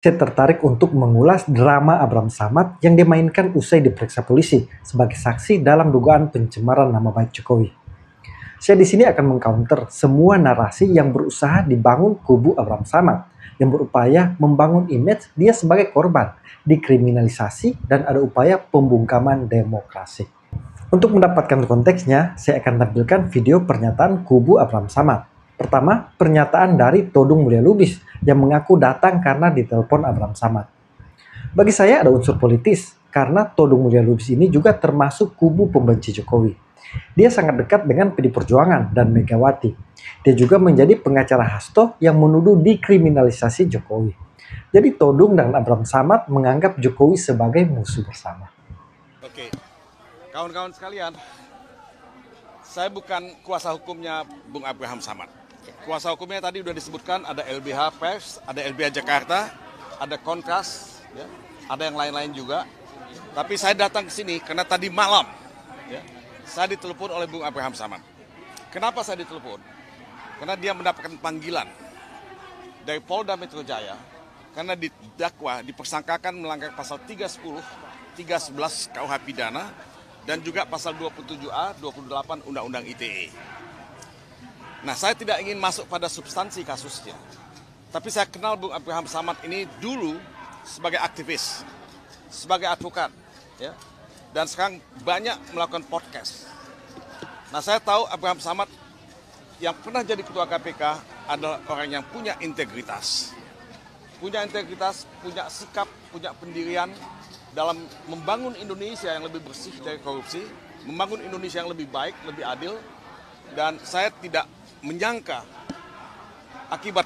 Saya tertarik untuk mengulas drama Abraham Samad yang dimainkan usai diperiksa polisi sebagai saksi dalam dugaan pencemaran nama baik Jokowi. Saya di sini akan mengcounter semua narasi yang berusaha dibangun kubu Abraham Samad yang berupaya membangun image dia sebagai korban, dikriminalisasi, dan ada upaya pembungkaman demokrasi. Untuk mendapatkan konteksnya, saya akan tampilkan video pernyataan kubu Abraham Samad. Pertama, pernyataan dari Todung Mulya Lubis yang mengaku datang karena ditelepon Abraham Samad. Bagi saya ada unsur politis, karena Todung Mulya Lubis ini juga termasuk kubu pembenci Jokowi. Dia sangat dekat dengan PD Perjuangan dan Megawati. Dia juga menjadi pengacara Hasto yang menuduh dikriminalisasi Jokowi. Jadi Todung dan Abraham Samad menganggap Jokowi sebagai musuh bersama. Oke, kawan-kawan sekalian, saya bukan kuasa hukumnya Bung Abraham Samad. Kuasa hukumnya tadi sudah disebutkan, ada LBH Pers, ada LBH Jakarta, ada Kontras, ya, ada yang lain-lain juga. Tapi saya datang ke sini karena tadi malam ya, saya ditelepon oleh Bung Abraham Samad. Kenapa saya ditelepon? Karena dia mendapatkan panggilan dari Polda Metro Jaya karena didakwa, dipersangkakan melanggar pasal 310, 311 KUH Pidana dan juga pasal 27A, 28 Undang-Undang ITE. Nah, saya tidak ingin masuk pada substansi kasusnya. Tapi saya kenal Bung Abraham Samad ini dulu sebagai aktivis, sebagai advokat, ya. Dan sekarang banyak melakukan podcast. Nah, saya tahu Abraham Samad yang pernah jadi ketua KPK adalah orang yang punya integritas. Punya integritas, punya sikap, punya pendirian dalam membangun Indonesia yang lebih bersih dari korupsi, membangun Indonesia yang lebih baik, lebih adil. Dan saya tidak menyangka akibat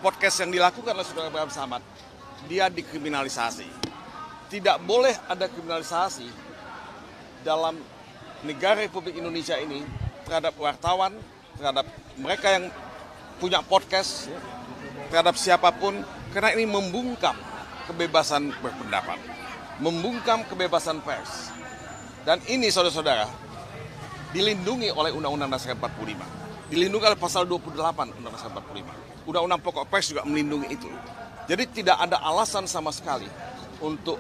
podcast yang dilakukan oleh saudara Abraham Samad, dia dikriminalisasi. Tidak boleh ada kriminalisasi dalam negara Republik Indonesia ini terhadap wartawan, terhadap mereka yang punya podcast, terhadap siapapun, karena ini membungkam kebebasan berpendapat, membungkam kebebasan pers. Dan ini saudara-saudara dilindungi oleh Undang-Undang Dasar 45. Dilindungi oleh pasal 28 Undang-Undang Dasar 45. Undang-Undang Pokok Pers juga melindungi itu. Jadi tidak ada alasan sama sekali untuk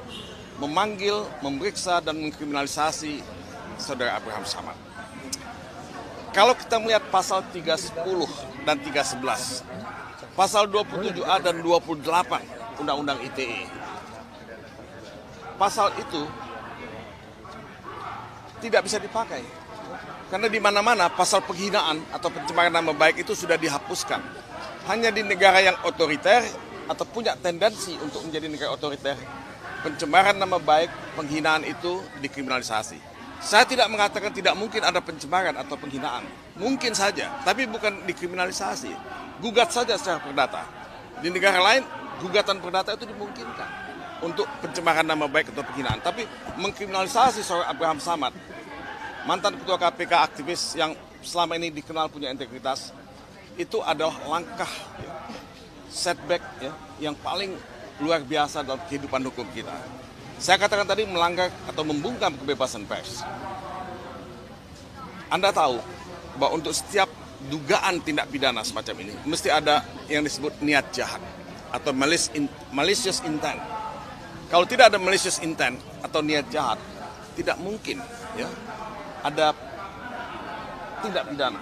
memanggil, memeriksa, dan mengkriminalisasi saudara Abraham Samad. Kalau kita melihat pasal 310 dan 311, pasal 27A dan 28 Undang-Undang ITE, pasal itu tidak bisa dipakai. Karena di mana-mana pasal penghinaan atau pencemaran nama baik itu sudah dihapuskan. Hanya di negara yang otoriter atau punya tendensi untuk menjadi negara otoriter, pencemaran nama baik, penghinaan itu dikriminalisasi. Saya tidak mengatakan tidak mungkin ada pencemaran atau penghinaan. Mungkin saja, tapi bukan dikriminalisasi. Gugat saja secara perdata. Di negara lain, gugatan perdata itu dimungkinkan untuk pencemaran nama baik atau penghinaan. Tapi mengkriminalisasi seorang Abraham Samad, mantan ketua KPK aktivis yang selama ini dikenal punya integritas, itu adalah langkah setback ya, yang paling luar biasa dalam kehidupan hukum kita. Saya katakan tadi melanggar atau membungkam kebebasan pers. Anda tahu bahwa untuk setiap dugaan tindak pidana semacam ini mesti ada yang disebut niat jahat atau malicious intent. Kalau tidak ada malicious intent atau niat jahat, tidak mungkin ya ada tindak pidana.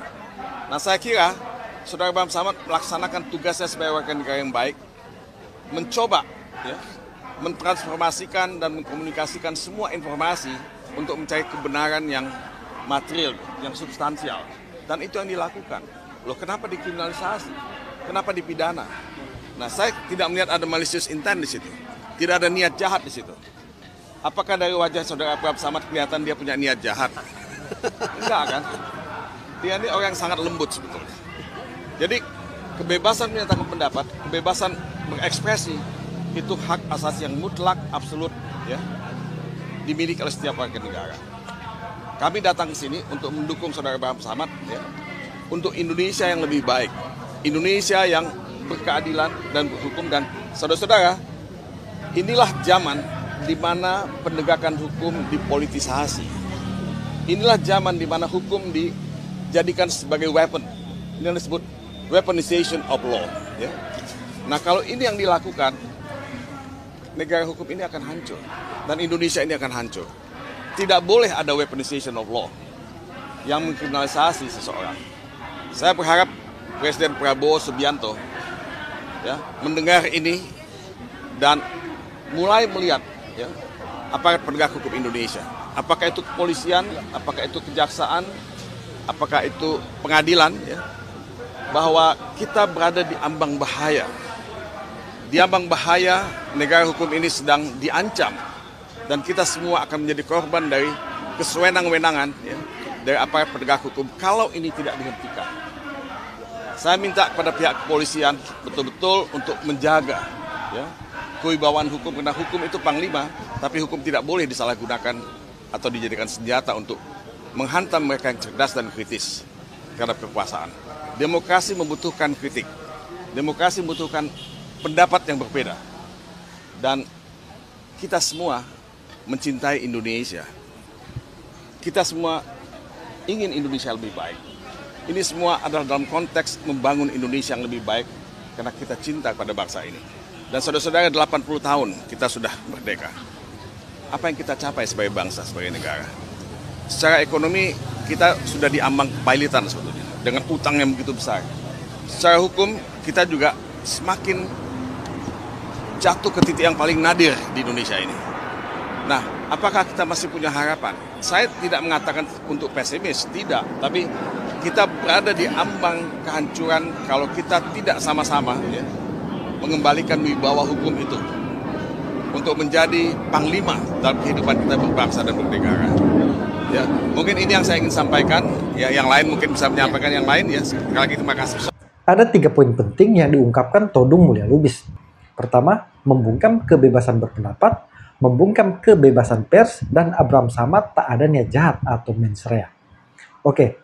Nah, saya kira saudara Abraham Samad melaksanakan tugasnya sebagai warga negara yang baik, mencoba ya, mentransformasikan dan mengkomunikasikan semua informasi untuk mencari kebenaran yang material, yang substansial. Dan itu yang dilakukan. Loh, kenapa dikriminalisasi? Kenapa dipidana? Nah, saya tidak melihat ada malicious intent di situ. Tidak ada niat jahat di situ. Apakah dari wajah saudara Abraham Samad kelihatan dia punya niat jahat? Enggak kan? Dia ini orang yang sangat lembut sebetulnya. Jadi kebebasan menyatakan pendapat, kebebasan mengekspresi itu hak asasi yang mutlak, absolut, ya, dimiliki oleh setiap warga negara. Kami datang ke sini untuk mendukung saudara Abraham Samad, ya, untuk Indonesia yang lebih baik, Indonesia yang berkeadilan dan berhukum. Dan saudara-saudara, inilah zaman di mana penegakan hukum dipolitisasi. Inilah zaman di mana hukum dijadikan sebagai weapon. Ini yang disebut weaponization of law. Ya. Nah, kalau ini yang dilakukan, negara hukum ini akan hancur. Dan Indonesia ini akan hancur. Tidak boleh ada weaponization of law yang mengkriminalisasi seseorang. Saya berharap Presiden Prabowo Subianto ya, mendengar ini dan mulai melihat ya, aparat penegak hukum Indonesia. Apakah itu kepolisian, apakah itu kejaksaan, apakah itu pengadilan, ya, bahwa kita berada di ambang bahaya. Di ambang bahaya, negara hukum ini sedang diancam. Dan kita semua akan menjadi korban dari kesewenang-wenangan ya, dari aparat penegak hukum kalau ini tidak dihentikan. Saya minta kepada pihak kepolisian betul-betul untuk menjaga ya, kewibawaan hukum, karena hukum itu panglima, tapi hukum tidak boleh disalahgunakan atau dijadikan senjata untuk menghantam mereka yang cerdas dan kritis terhadap kekuasaan. Demokrasi membutuhkan kritik. Demokrasi membutuhkan pendapat yang berbeda. Dan kita semua mencintai Indonesia. Kita semua ingin Indonesia lebih baik. Ini semua adalah dalam konteks membangun Indonesia yang lebih baik karena kita cinta pada bangsa ini. Dan saudara-saudara, 80 tahun kita sudah merdeka. Apa yang kita capai sebagai bangsa, sebagai negara? Secara ekonomi kita sudah diambang kepailitan sebetulnya dengan utang yang begitu besar. Secara hukum kita juga semakin jatuh ke titik yang paling nadir di Indonesia ini. Nah, apakah kita masih punya harapan? Saya tidak mengatakan untuk pesimis, tidak. Tapi kita berada di ambang kehancuran kalau kita tidak sama-sama ya, mengembalikan wibawa hukum itu untuk menjadi panglima dalam kehidupan kita berbangsa dan bernegara. Ya, mungkin ini yang saya ingin sampaikan. Ya, yang lain mungkin bisa menyampaikan yang lain. Ya, sekali lagi terima kasih. Ada 3 poin penting yang diungkapkan Todung Mulya Lubis. Pertama, membungkam kebebasan berpendapat, membungkam kebebasan pers, dan Abraham Samad tak ada niat jahat atau mens rea. Oke,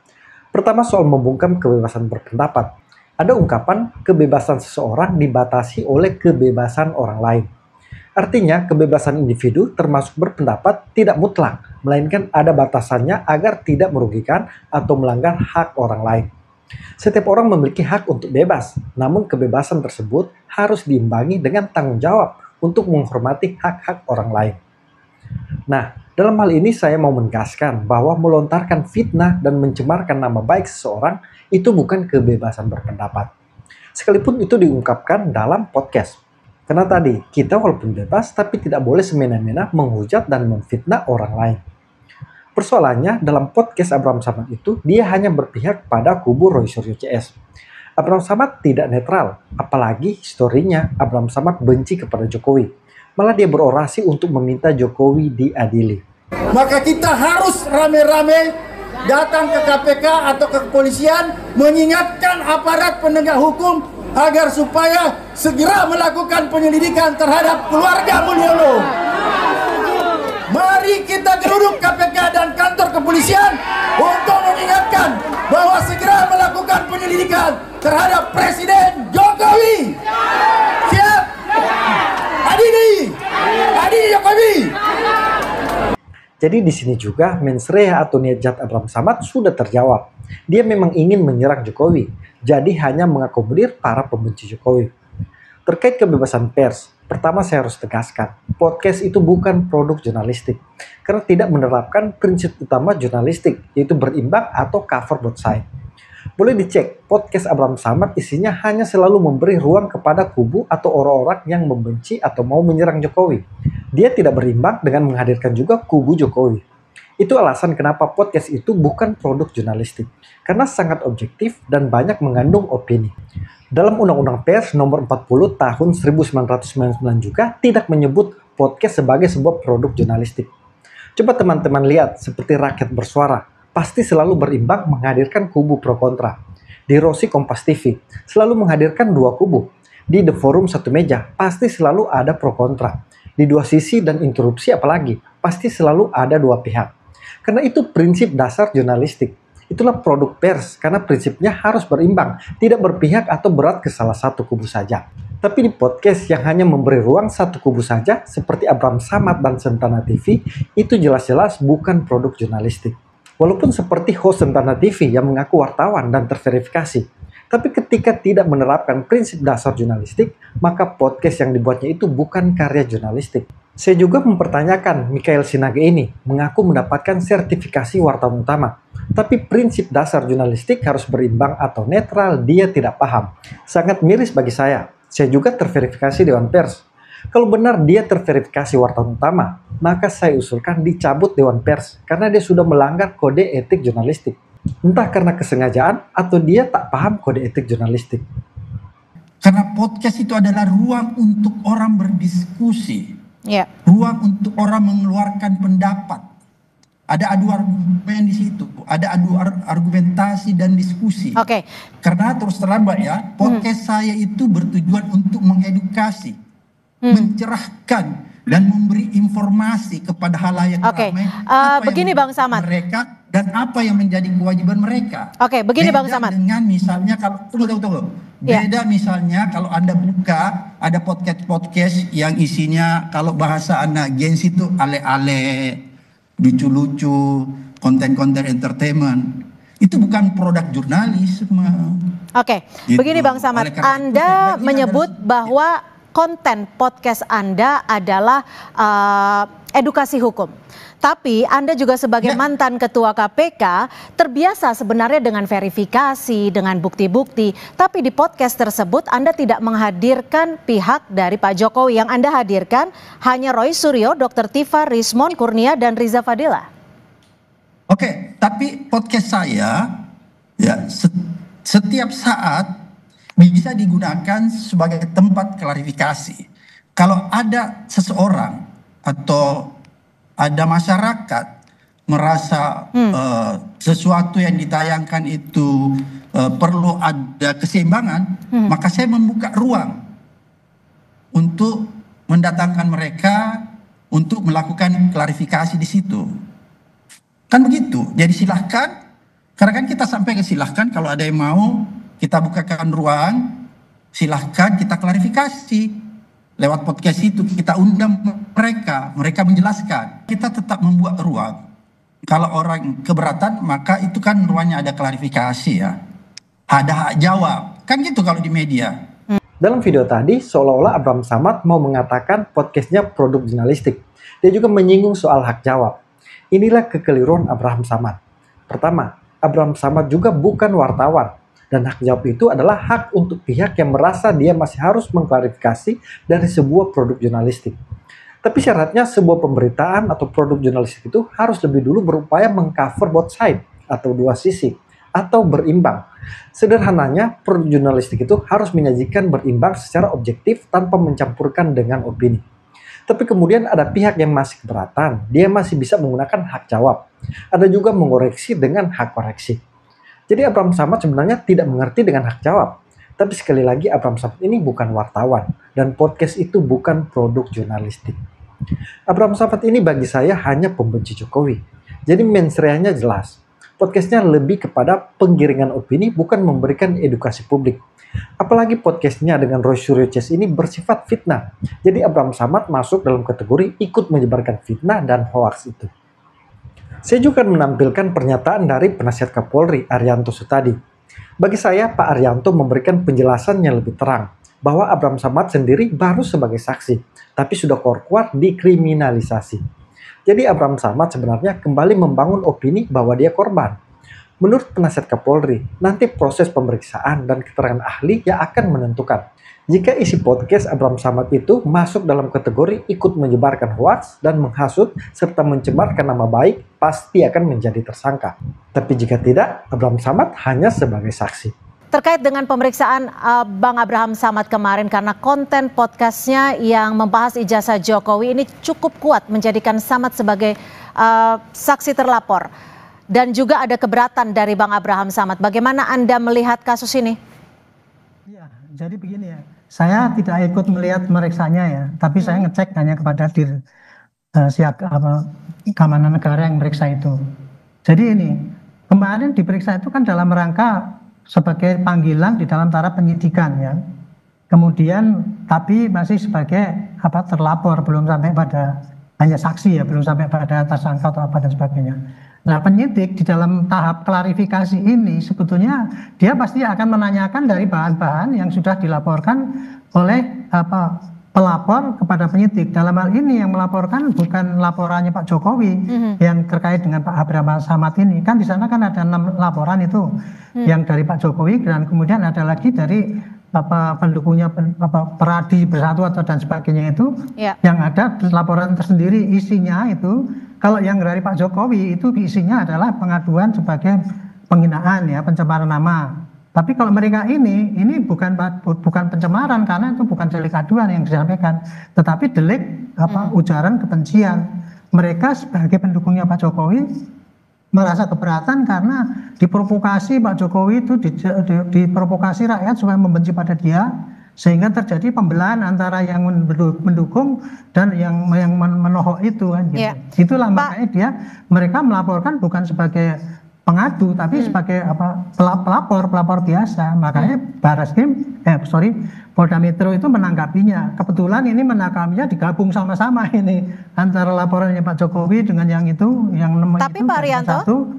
pertama soal membungkam kebebasan berpendapat. Ada ungkapan kebebasan seseorang dibatasi oleh kebebasan orang lain. Artinya, kebebasan individu termasuk berpendapat tidak mutlak, melainkan ada batasannya agar tidak merugikan atau melanggar hak orang lain. Setiap orang memiliki hak untuk bebas, namun kebebasan tersebut harus diimbangi dengan tanggung jawab untuk menghormati hak-hak orang lain. Nah, dalam hal ini saya mau menegaskan bahwa melontarkan fitnah dan mencemarkan nama baik seseorang itu bukan kebebasan berpendapat. Sekalipun itu diungkapkan dalam podcast. Karena tadi, kita walaupun bebas tapi tidak boleh semena-mena menghujat dan memfitnah orang lain. Persoalannya, dalam podcast Abraham Samad itu, dia hanya berpihak pada kubu Roy Suryo CS. Abraham Samad tidak netral, apalagi historinya Abraham Samad benci kepada Jokowi. Malah dia berorasi untuk meminta Jokowi diadili. Maka kita harus rame-rame datang ke KPK atau ke kepolisian mengingatkan aparat penegak hukum agar supaya segera melakukan penyelidikan terhadap keluarga Mulyono. Mari kita geruduk KPK dan kantor kepolisian untuk mengingatkan bahwa segera melakukan penyelidikan terhadap Presiden Jokowi. Siap? Adili Jokowi. Jadi di sini juga mens rea atau niat jahat Abraham Samad sudah terjawab. Dia memang ingin menyerang Jokowi, jadi hanya mengakomodir para pembenci Jokowi. Terkait kebebasan pers, pertama saya harus tegaskan, podcast itu bukan produk jurnalistik, karena tidak menerapkan prinsip utama jurnalistik, yaitu berimbang atau cover both side. Boleh dicek, podcast Abraham Samad isinya hanya selalu memberi ruang kepada kubu atau orang-orang yang membenci atau mau menyerang Jokowi. Dia tidak berimbang dengan menghadirkan juga kubu Jokowi. Itu alasan kenapa podcast itu bukan produk jurnalistik, karena sangat objektif dan banyak mengandung opini. Dalam Undang-Undang Pers nomor 40 tahun 1999 juga tidak menyebut podcast sebagai sebuah produk jurnalistik. Coba teman-teman lihat seperti Rakyat Bersuara, pasti selalu berimbang menghadirkan kubu pro kontra. Di Rosi Kompas TV, selalu menghadirkan 2 kubu. Di The Forum Satu Meja, pasti selalu ada pro kontra. Di Dua Sisi dan Interupsi apalagi, pasti selalu ada 2 pihak. Karena itu prinsip dasar jurnalistik. Itulah produk pers, karena prinsipnya harus berimbang, tidak berpihak atau berat ke salah satu kubu saja. Tapi di podcast yang hanya memberi ruang satu kubu saja, seperti Abraham Samad dan Sentana TV, itu jelas-jelas bukan produk jurnalistik. Walaupun seperti host Sentana TV yang mengaku wartawan dan terverifikasi, Tapi ketika tidak menerapkan prinsip dasar jurnalistik, maka podcast yang dibuatnya itu bukan karya jurnalistik. Saya juga mempertanyakan Mikhail Sinage ini mengaku mendapatkan sertifikasi wartawan utama. Tapi prinsip dasar jurnalistik harus berimbang atau netral, dia tidak paham. Sangat miris bagi saya. Saya juga terverifikasi Dewan Pers. Kalau benar dia terverifikasi wartawan utama, maka saya usulkan dicabut Dewan Pers karena dia sudah melanggar kode etik jurnalistik. Entah karena kesengajaan atau dia tak paham kode etik jurnalistik. Karena podcast itu adalah ruang untuk orang berdiskusi, ruang untuk orang mengeluarkan pendapat. Ada adu argumen di situ, ada adu argumentasi dan diskusi. Karena terus terang Mbak ya, podcast saya itu bertujuan untuk mengedukasi, mencerahkan dan memberi informasi kepada halayak ramai begini Bang Samad, mereka dan apa yang menjadi kewajiban mereka. Begini Bang Samad. Dengan misalnya kalau tunggu. Beda misalnya kalau Anda buka ada podcast yang isinya kalau bahasa anak gens itu ale-ale, lucu-lucu, konten-konten entertainment. Itu bukan produk jurnalisme. Gitu. Begini Bang Samad, Anda menyebut bahwa konten podcast Anda adalah edukasi hukum. Tapi Anda juga sebagai mantan ketua KPK terbiasa sebenarnya dengan verifikasi, dengan bukti-bukti. Tapi di podcast tersebut Anda tidak menghadirkan pihak dari Pak Jokowi. Yang Anda hadirkan hanya Roy Suryo, Dr. Tifa, Rismon Kurnia, dan Riza Fadila. Tapi podcast saya ya setiap saat bisa digunakan sebagai tempat klarifikasi. Kalau ada seseorang atau ada masyarakat merasa sesuatu yang ditayangkan itu perlu ada keseimbangan, maka saya membuka ruang untuk mendatangkan mereka untuk melakukan klarifikasi di situ. Kan begitu. Jadi silahkan, karena kan kita sampai ke silahkan kalau ada yang mau kita bukakan ruang, silahkan kita klarifikasi. Lewat podcast itu kita undang mereka menjelaskan. Kita tetap membuat ruang. Kalau orang keberatan maka itu kan ruangnya ada klarifikasi ya. Ada hak jawab. Kan gitu kalau di media. Dalam video tadi seolah-olah Abraham Samad mau mengatakan podcastnya produk jurnalistik. Dia juga menyinggung soal hak jawab. Inilah kekeliruan Abraham Samad. Pertama, Abraham Samad juga bukan wartawan. Dan hak jawab itu adalah hak untuk pihak yang merasa dia masih harus mengklarifikasi dari sebuah produk jurnalistik. Tapi syaratnya sebuah pemberitaan atau produk jurnalistik itu harus lebih dulu berupaya mengcover both side atau dua sisi atau berimbang. Sederhananya, produk jurnalistik itu harus menyajikan berimbang secara objektif tanpa mencampurkan dengan opini. Tapi kemudian ada pihak yang masih keberatan, dia masih bisa menggunakan hak jawab. Ada juga mengoreksi dengan hak koreksi. Jadi Abraham Samad sebenarnya tidak mengerti dengan hak jawab. Tapi sekali lagi Abraham Samad ini bukan wartawan. Dan podcast itu bukan produk jurnalistik. Abraham Samad ini bagi saya hanya pembenci Jokowi. Jadi mensreanya jelas. Podcastnya lebih kepada penggiringan opini bukan memberikan edukasi publik. Apalagi podcastnya dengan Roy Suryo Ces ini bersifat fitnah. Jadi Abraham Samad masuk dalam kategori ikut menyebarkan fitnah dan hoaks itu. Saya juga menampilkan pernyataan dari penasihat Kapolri Arianto Sutadi. Bagi saya, Pak Arianto memberikan penjelasan yang lebih terang bahwa Abraham Samad sendiri baru sebagai saksi, tapi sudah kuat dikriminalisasi. Jadi Abraham Samad sebenarnya kembali membangun opini bahwa dia korban. Menurut penasihat Kapolri, nanti proses pemeriksaan dan keterangan ahli yang akan menentukan jika isi podcast Abraham Samad itu masuk dalam kategori ikut menyebarkan hoaks dan menghasut serta mencemarkan nama baik, pasti akan menjadi tersangka. Tapi jika tidak, Abraham Samad hanya sebagai saksi. Terkait dengan pemeriksaan Bang Abraham Samad kemarin, karena konten podcastnya yang membahas ijazah Jokowi ini cukup kuat menjadikan Samad sebagai saksi terlapor. Dan juga ada keberatan dari Bang Abraham Samad. Bagaimana Anda melihat kasus ini? Ya, jadi begini ya. Saya tidak ikut melihat meriksanya ya, tapi saya ngecek hanya kepada keamanan negara yang meriksa itu. Jadi ini, kemarin diperiksa itu kan dalam rangka sebagai panggilan di dalam taraf penyidikan ya. Kemudian tapi masih sebagai terlapor, belum sampai pada hanya saksi ya, belum sampai pada tersangka atau apa dan sebagainya. Nah, penyidik di dalam tahap klarifikasi ini sebetulnya dia pasti akan menanyakan dari bahan-bahan yang sudah dilaporkan oleh pelapor kepada penyidik. Dalam hal ini yang melaporkan bukan laporannya Pak Jokowi yang terkait dengan Pak Abraham Samad ini. Kan di sana kan ada 6 laporan itu yang dari Pak Jokowi, dan kemudian ada lagi dari pendukungnya Peradi Bersatu atau dan sebagainya itu, yang ada laporan tersendiri isinya itu. Kalau yang dari Pak Jokowi itu isinya adalah pengaduan sebagai penghinaan ya, pencemaran nama. Tapi kalau mereka ini bukan pencemaran, karena itu bukan delik aduan yang disampaikan, tetapi delik ujaran kebencian. Mereka sebagai pendukungnya Pak Jokowi merasa keberatan karena diprovokasi Pak Jokowi itu diprovokasi rakyat supaya membenci pada dia, sehingga terjadi pembelahan antara yang mendukung dan yang menohok itu kan gitu. Itulah makanya mereka melaporkan bukan sebagai pengadu tapi sebagai pelapor biasa. Makanya Polda Metro itu menanggapinya. Kebetulan ini menanggapinya digabung sama-sama ini antara laporannya Pak Jokowi dengan yang itu, yang tapi Pak Arianto,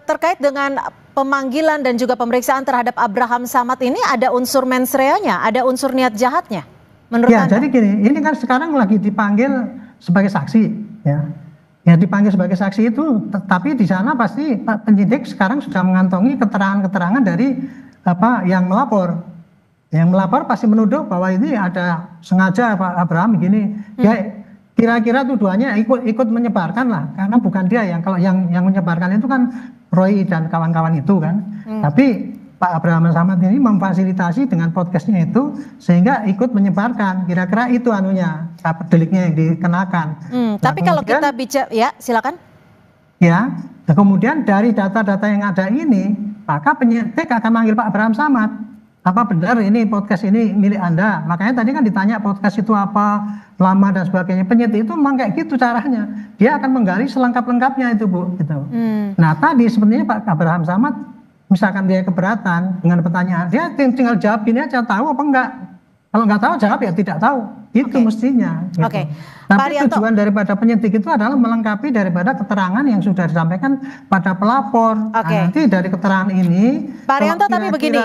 terkait dengan pemanggilan dan juga pemeriksaan terhadap Abraham Samad ini ada unsur mens rea-nya, ada unsur niat jahatnya menurut Anda? Jadi gini, ini kan sekarang lagi dipanggil sebagai saksi ya dipanggil sebagai saksi itu, tapi di sana pasti penyidik sekarang sudah mengantongi keterangan-keterangan dari yang melapor. Yang melapor pasti menuduh bahwa ini ada sengaja Pak Abraham begini. Ya kira-kira tuduhannya ikut menyebarkan lah, karena bukan dia kalau yang menyebarkan itu kan Roy dan kawan-kawan itu kan. Tapi Pak Abraham Samad ini memfasilitasi dengan podcastnya itu sehingga ikut menyebarkan. Kira-kira itu deliknya yang dikenakan. Tapi kalau kita bicara, ya silakan. Ya, kemudian dari data-data yang ada ini, maka penyidik akan manggil Pak Abraham Samad. Apa benar ini podcast ini milik Anda? Makanya tadi kan ditanya podcast itu apa, lama dan sebagainya. Penyidik itu memang kayak gitu caranya. Dia akan menggali selengkap-lengkapnya itu, Bu. Gitu. Nah tadi sebenarnya Pak Abraham Samad, misalkan dia keberatan dengan pertanyaan, dia tinggal jawab ini aja, tahu apa enggak. Kalau enggak tahu jawab ya tidak tahu. Itu mestinya. Gitu. Tapi tujuan daripada penyidik itu adalah melengkapi daripada keterangan yang sudah disampaikan pada pelapor. Nah, nanti dari keterangan ini, Pak Arianto, tapi begini.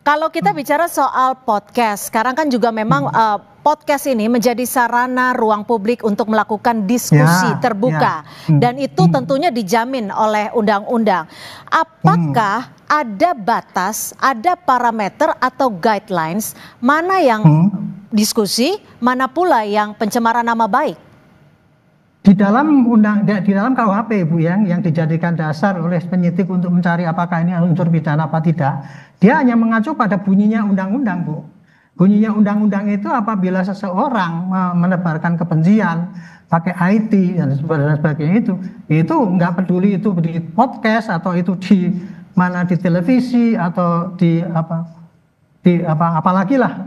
Kalau kita bicara soal podcast, sekarang kan juga memang podcast ini menjadi sarana ruang publik untuk melakukan diskusi terbuka. Dan itu tentunya dijamin oleh undang-undang. Apakah ada batas, ada parameter atau guidelines mana yang diskusi, mana pula yang pencemaran nama baik? Di dalam KUHP, Bu, yang dijadikan dasar oleh penyidik untuk mencari apakah ini unsur pidana apa tidak, dia hanya mengacu pada bunyinya undang-undang, Bu. Bunyinya undang-undang itu apabila seseorang menebarkan kebencian pakai IT dan sebagainya itu nggak peduli itu di podcast atau itu di mana di televisi atau apalagi lah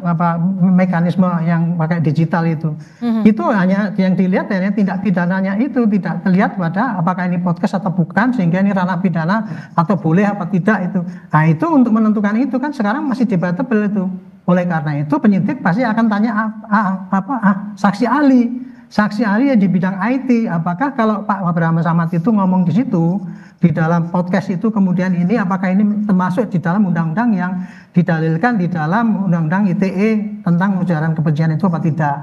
mekanisme yang pakai digital itu. Itu hanya yang dilihat hanya tindak pidananya itu, tidak terlihat pada apakah ini podcast atau bukan, sehingga ini ranah pidana atau boleh apa tidak itu. Nah itu untuk menentukan itu kan sekarang masih debatable itu. Oleh karena itu penyidik pasti akan tanya saksi ahli yang di bidang IT, apakah kalau Pak Abraham Samad itu ngomong di situ di dalam podcast itu, kemudian ini apakah ini termasuk di dalam undang-undang yang didalilkan di dalam undang-undang ITE tentang ujaran kebencian itu apa tidak,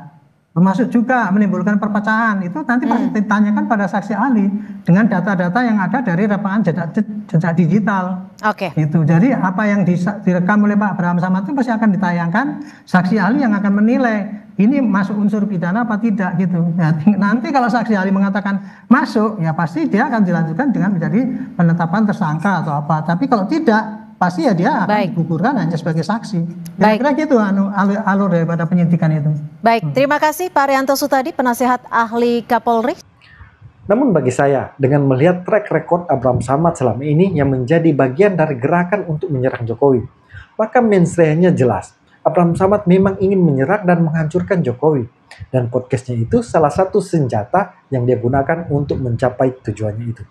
termasuk juga menimbulkan perpecahan, itu nanti pasti ditanyakan pada saksi ahli dengan data-data yang ada dari rekaman jejak digital. Itu jadi apa yang direkam oleh Pak Abraham Samad itu pasti akan ditayangkan saksi ahli yang akan menilai ini masuk unsur pidana apa tidak gitu. Nah, nanti kalau saksi ahli mengatakan masuk, ya pasti dia akan dilanjutkan dengan menjadi penetapan tersangka atau apa. Tapi kalau tidak, pasti ya dia akan digugurkan hanya sebagai saksi. Kira-kira gitu alur daripada penyidikan itu. Baik, terima kasih Pak Arianto Sutadi, penasehat ahli Kapolri. Namun bagi saya, dengan melihat track record Abraham Samad selama ini yang menjadi bagian dari gerakan untuk menyerang Jokowi, maka mens rea-nya jelas. Abraham Samad memang ingin menyerang dan menghancurkan Jokowi. Dan podcastnya itu salah satu senjata yang dia gunakan untuk mencapai tujuannya itu.